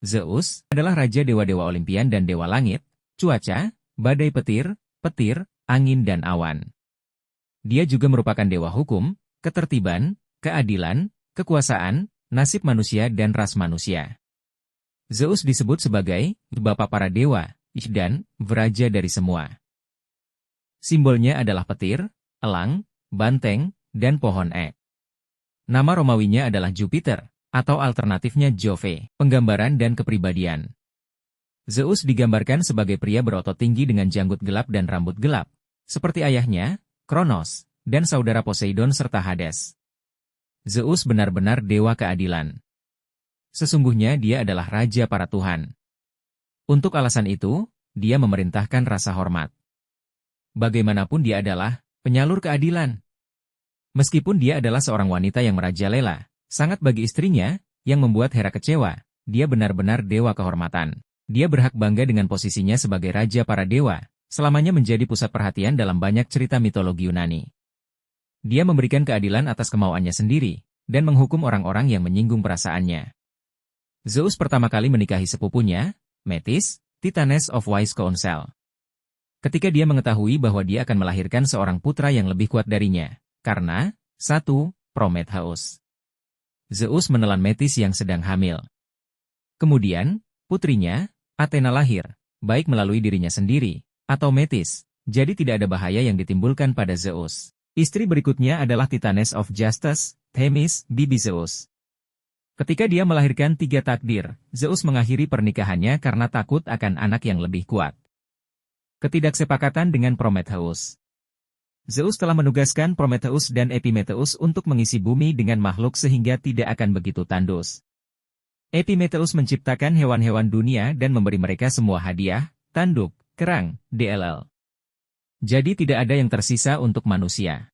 Zeus adalah raja dewa-dewa Olimpian dan dewa langit, cuaca, badai petir, angin dan awan. Dia juga merupakan dewa hukum, ketertiban, keadilan, kekuasaan, nasib manusia dan ras manusia. Zeus disebut sebagai Bapa para dewa, dan raja dari semua. Simbolnya adalah petir, elang, banteng, dan pohon ek. Nama Romawinya adalah Jupiter, atau alternatifnya Jove, penggambaran dan kepribadian. Zeus digambarkan sebagai pria berotot tinggi dengan janggut gelap dan rambut gelap, seperti ayahnya, Kronos, dan saudara Poseidon serta Hades. Zeus benar-benar dewa keadilan. Sesungguhnya dia adalah raja para tuhan. Untuk alasan itu, dia memerintahkan rasa hormat. Bagaimanapun dia adalah penyalur keadilan. Meskipun dia adalah seorang wanita yang merajalela, sangat bagi istrinya, yang membuat Hera kecewa, dia benar-benar dewa kehormatan. Dia berhak bangga dengan posisinya sebagai raja para dewa, selamanya menjadi pusat perhatian dalam banyak cerita mitologi Yunani. Dia memberikan keadilan atas kemauannya sendiri, dan menghukum orang-orang yang menyinggung perasaannya. Zeus pertama kali menikahi sepupunya, Metis, Titanes of Wise Counsel. Ketika dia mengetahui bahwa dia akan melahirkan seorang putra yang lebih kuat darinya, karena, 1. Prometheus. Zeus menelan Metis yang sedang hamil. Kemudian, putrinya, Athena lahir, baik melalui dirinya sendiri, atau Metis, jadi tidak ada bahaya yang ditimbulkan pada Zeus. Istri berikutnya adalah Titanes of Justice, Themis, bibi Zeus. Ketika dia melahirkan 3 takdir, Zeus mengakhiri pernikahannya karena takut akan anak yang lebih kuat. Ketidaksepakatan dengan Prometheus. Zeus telah menugaskan Prometheus dan Epimetheus untuk mengisi bumi dengan makhluk sehingga tidak akan begitu tandus. Epimetheus menciptakan hewan-hewan dunia dan memberi mereka semua hadiah, tanduk, kerang, dll. Jadi tidak ada yang tersisa untuk manusia.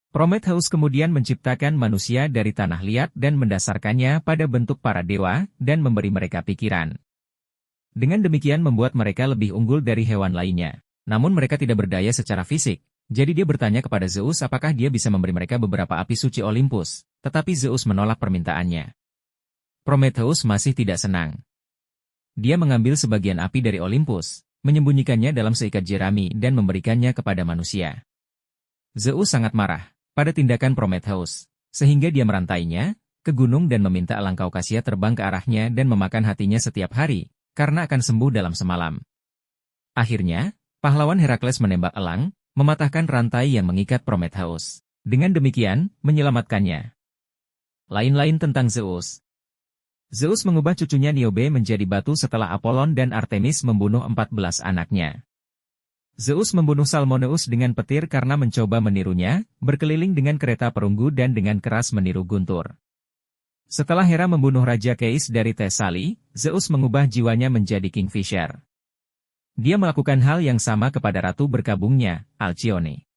Prometheus kemudian menciptakan manusia dari tanah liat dan mendasarkannya pada bentuk para dewa dan memberi mereka pikiran. Dengan demikian membuat mereka lebih unggul dari hewan lainnya. Namun mereka tidak berdaya secara fisik. Jadi dia bertanya kepada Zeus apakah dia bisa memberi mereka beberapa api suci Olympus, tetapi Zeus menolak permintaannya. Prometheus masih tidak senang. Dia mengambil sebagian api dari Olympus, menyembunyikannya dalam seikat jerami dan memberikannya kepada manusia. Zeus sangat marah pada tindakan Prometheus, sehingga dia merantainya ke gunung dan meminta elang Kaukasia terbang ke arahnya dan memakan hatinya setiap hari, karena akan sembuh dalam semalam. Akhirnya, pahlawan Herakles menembak elang, mematahkan rantai yang mengikat Prometheus. Dengan demikian, menyelamatkannya. Lain-lain tentang Zeus. Zeus mengubah cucunya Niobe menjadi batu setelah Apollon dan Artemis membunuh 14 anaknya. Zeus membunuh Salmoneus dengan petir karena mencoba menirunya, berkeliling dengan kereta perunggu dan dengan keras meniru guntur. Setelah Hera membunuh Raja Keis dari Thesali, Zeus mengubah jiwanya menjadi Kingfisher. Dia melakukan hal yang sama kepada ratu berkabungnya, Alcyone.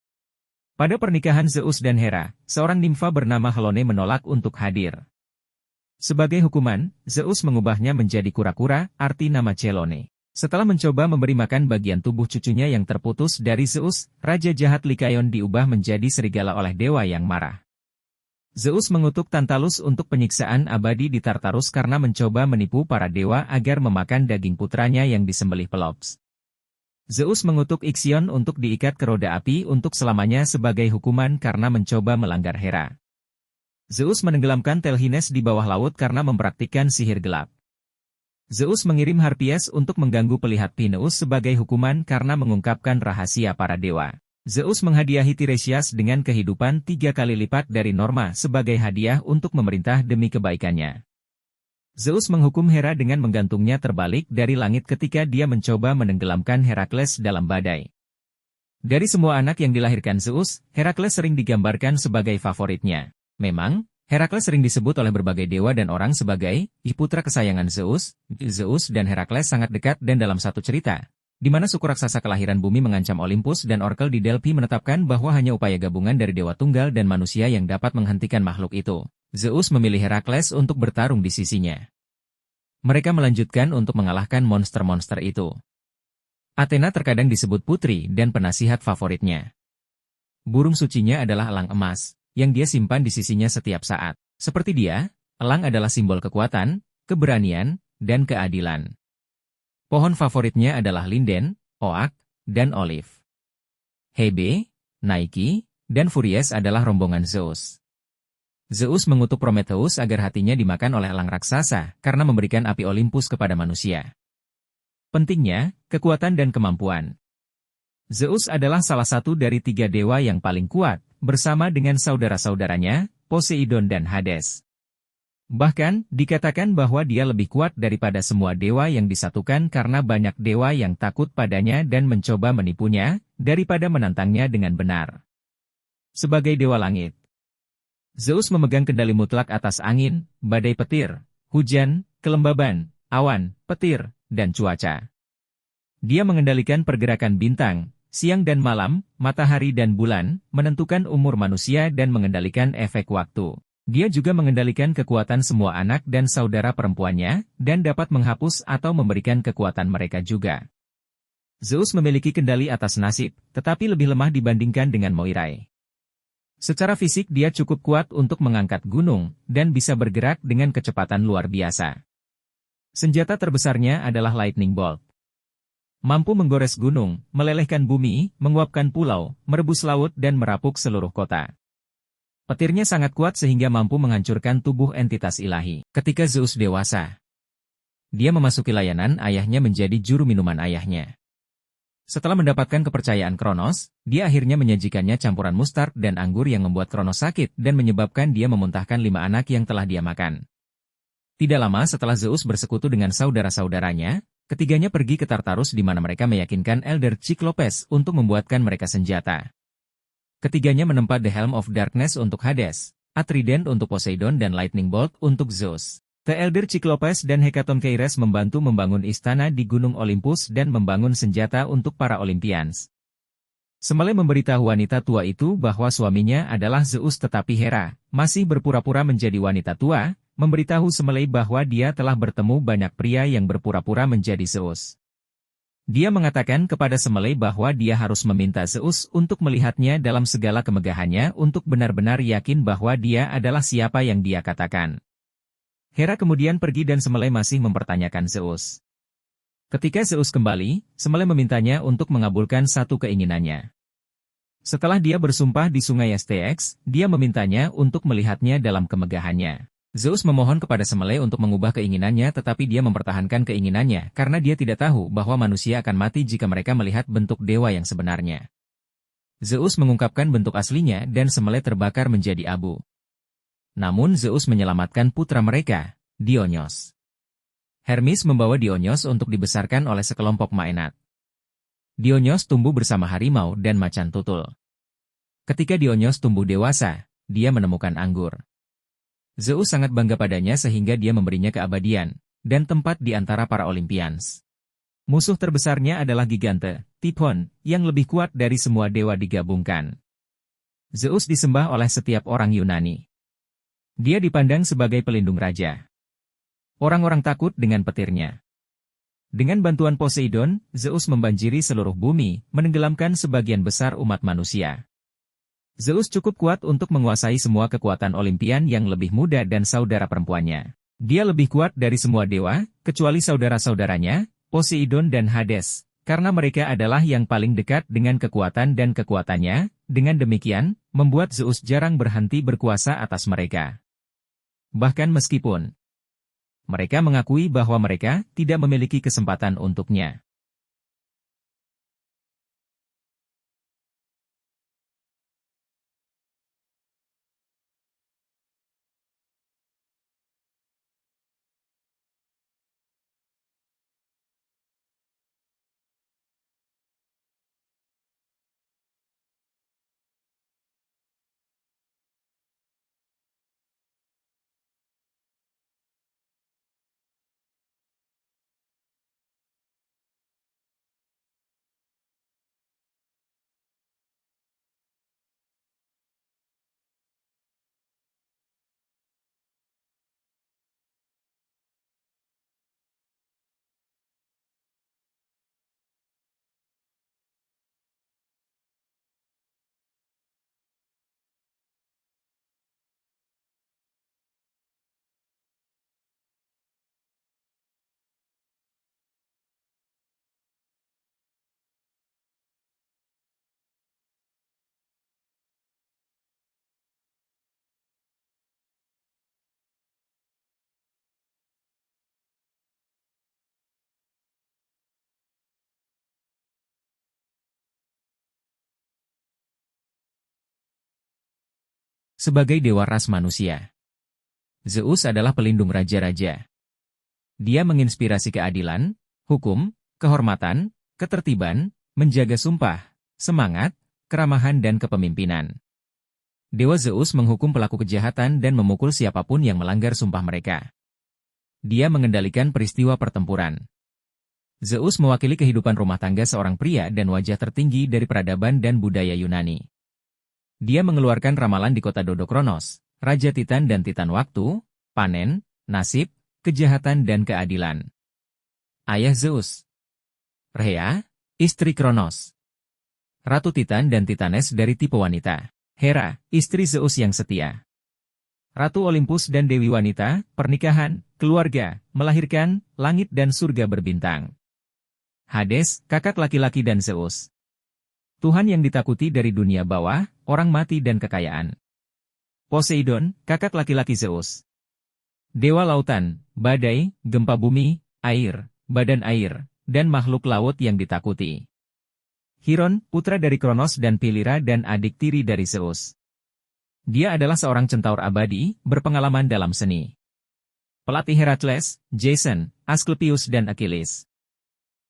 Pada pernikahan Zeus dan Hera, seorang nimfa bernama Helone menolak untuk hadir. Sebagai hukuman, Zeus mengubahnya menjadi kura-kura, arti nama Chelone. Setelah mencoba memberi makan bagian tubuh cucunya yang terputus dari Zeus, Raja jahat Lycaon diubah menjadi serigala oleh dewa yang marah. Zeus mengutuk Tantalus untuk penyiksaan abadi di Tartarus karena mencoba menipu para dewa agar memakan daging putranya yang disembelih Pelops. Zeus mengutuk Ixion untuk diikat ke roda api untuk selamanya sebagai hukuman karena mencoba melanggar Hera. Zeus menenggelamkan Telhines di bawah laut karena mempraktikkan sihir gelap. Zeus mengirim Harpies untuk mengganggu pelihat Pineus sebagai hukuman karena mengungkapkan rahasia para dewa. Zeus menghadiahi Tiresias dengan kehidupan 3 kali lipat dari Norma sebagai hadiah untuk memerintah demi kebaikannya. Zeus menghukum Hera dengan menggantungnya terbalik dari langit ketika dia mencoba menenggelamkan Herakles dalam badai. Dari semua anak yang dilahirkan Zeus, Herakles sering digambarkan sebagai favoritnya. Memang, Herakles sering disebut oleh berbagai dewa dan orang sebagai putra kesayangan Zeus. Zeus dan Herakles sangat dekat dan dalam satu cerita, di mana suku raksasa kelahiran bumi mengancam Olympus dan Orkel di Delphi menetapkan bahwa hanya upaya gabungan dari dewa tunggal dan manusia yang dapat menghentikan makhluk itu. Zeus memilih Herakles untuk bertarung di sisinya. Mereka melanjutkan untuk mengalahkan monster-monster itu. Athena terkadang disebut putri dan penasihat favoritnya. Burung sucinya adalah elang emas, yang dia simpan di sisinya setiap saat. Seperti dia, elang adalah simbol kekuatan, keberanian, dan keadilan. Pohon favoritnya adalah linden, oak, dan olive. Hebe, Nike, dan Furies adalah rombongan Zeus. Zeus mengutuk Prometheus agar hatinya dimakan oleh elang raksasa karena memberikan api Olympus kepada manusia. Pentingnya, kekuatan dan kemampuan. Zeus adalah salah satu dari 3 dewa yang paling kuat, bersama dengan saudara-saudaranya, Poseidon dan Hades. Bahkan, dikatakan bahwa dia lebih kuat daripada semua dewa yang disatukan karena banyak dewa yang takut padanya dan mencoba menipunya, daripada menantangnya dengan benar. Sebagai dewa langit, Zeus memegang kendali mutlak atas angin, badai petir, hujan, kelembaban, awan, petir, dan cuaca. Dia mengendalikan pergerakan bintang, siang dan malam, matahari dan bulan, menentukan umur manusia dan mengendalikan efek waktu. Dia juga mengendalikan kekuatan semua anak dan saudara perempuannya, dan dapat menghapus atau memberikan kekuatan mereka juga. Zeus memiliki kendali atas nasib, tetapi lebih lemah dibandingkan dengan Moirai. Secara fisik dia cukup kuat untuk mengangkat gunung, dan bisa bergerak dengan kecepatan luar biasa. Senjata terbesarnya adalah Lightning Bolt. Mampu menggores gunung, melelehkan bumi, menguapkan pulau, merebus laut dan merapuk seluruh kota. Petirnya sangat kuat sehingga mampu menghancurkan tubuh entitas ilahi. Ketika Zeus dewasa, dia memasuki layanan ayahnya menjadi juru minuman ayahnya. Setelah mendapatkan kepercayaan Kronos, dia akhirnya menyajikannya campuran mustard dan anggur yang membuat Kronos sakit dan menyebabkan dia memuntahkan 5 anak yang telah dia makan. Tidak lama setelah Zeus bersekutu dengan saudara-saudaranya, ketiganya pergi ke Tartarus di mana mereka meyakinkan Elder Cyclopes untuk membuatkan mereka senjata. Ketiganya menempat The Helm of Darkness untuk Hades, Atrident untuk Poseidon dan Lightning Bolt untuk Zeus. The Elder Cyclopes dan Hecatoncheires membantu membangun istana di Gunung Olympus dan membangun senjata untuk para Olympians. Semele memberitahu wanita tua itu bahwa suaminya adalah Zeus tetapi Hera, masih berpura-pura menjadi wanita tua, memberitahu Semele bahwa dia telah bertemu banyak pria yang berpura-pura menjadi Zeus. Dia mengatakan kepada Semele bahwa dia harus meminta Zeus untuk melihatnya dalam segala kemegahannya untuk benar-benar yakin bahwa dia adalah siapa yang dia katakan. Hera kemudian pergi dan Semele masih mempertanyakan Zeus. Ketika Zeus kembali, Semele memintanya untuk mengabulkan satu keinginannya. Setelah dia bersumpah di sungai Styx, dia memintanya untuk melihatnya dalam kemegahannya. Zeus memohon kepada Semele untuk mengubah keinginannya tetapi dia mempertahankan keinginannya karena dia tidak tahu bahwa manusia akan mati jika mereka melihat bentuk dewa yang sebenarnya. Zeus mengungkapkan bentuk aslinya dan Semele terbakar menjadi abu. Namun Zeus menyelamatkan putra mereka, Dionysos. Hermes membawa Dionysos untuk dibesarkan oleh sekelompok Maenad. Dionysos tumbuh bersama harimau dan macan tutul. Ketika Dionysos tumbuh dewasa, dia menemukan anggur. Zeus sangat bangga padanya sehingga dia memberinya keabadian, dan tempat di antara para Olympians. Musuh terbesarnya adalah Gigante, Typhon, yang lebih kuat dari semua dewa digabungkan. Zeus disembah oleh setiap orang Yunani. Dia dipandang sebagai pelindung raja. Orang-orang takut dengan petirnya. Dengan bantuan Poseidon, Zeus membanjiri seluruh bumi, menenggelamkan sebagian besar umat manusia. Zeus cukup kuat untuk menguasai semua kekuatan Olympian yang lebih muda dan saudara perempuannya. Dia lebih kuat dari semua dewa, kecuali saudara-saudaranya, Poseidon dan Hades, karena mereka adalah yang paling dekat dengan kekuatan dan kekuatannya. Dengan demikian, membuat Zeus jarang berhenti berkuasa atas mereka. Bahkan meskipun mereka mengakui bahwa mereka tidak memiliki kesempatan untuknya. sebagai dewa ras manusia. Zeus adalah pelindung raja-raja. Dia menginspirasi keadilan, hukum, kehormatan, ketertiban, menjaga sumpah, semangat, keramahan dan kepemimpinan. Dewa Zeus menghukum pelaku kejahatan dan memukul siapapun yang melanggar sumpah mereka. Dia mengendalikan peristiwa pertempuran. Zeus mewakili kehidupan rumah tangga seorang pria dan wajah tertinggi dari peradaban dan budaya Yunani. Dia mengeluarkan ramalan di kota Dodokronos, Raja Titan dan Titan Waktu, panen, nasib, kejahatan dan keadilan. Ayah Zeus. Rhea, istri Kronos. Ratu Titan dan Titanes dari tipe wanita. Hera, istri Zeus yang setia. Ratu Olympus dan Dewi Wanita, pernikahan, keluarga, melahirkan, langit dan surga berbintang. Hades, kakak laki-laki dan Zeus. Tuhan yang ditakuti dari dunia bawah, orang mati dan kekayaan. Poseidon, kakak laki-laki Zeus. Dewa lautan, badai, gempa bumi, air, badan air, dan makhluk laut yang ditakuti. Chiron, putra dari Kronos dan Pilira dan adik tiri dari Zeus. Dia adalah seorang centaur abadi, berpengalaman dalam seni. Pelatih Herakles, Jason, Asklepios dan Achilles.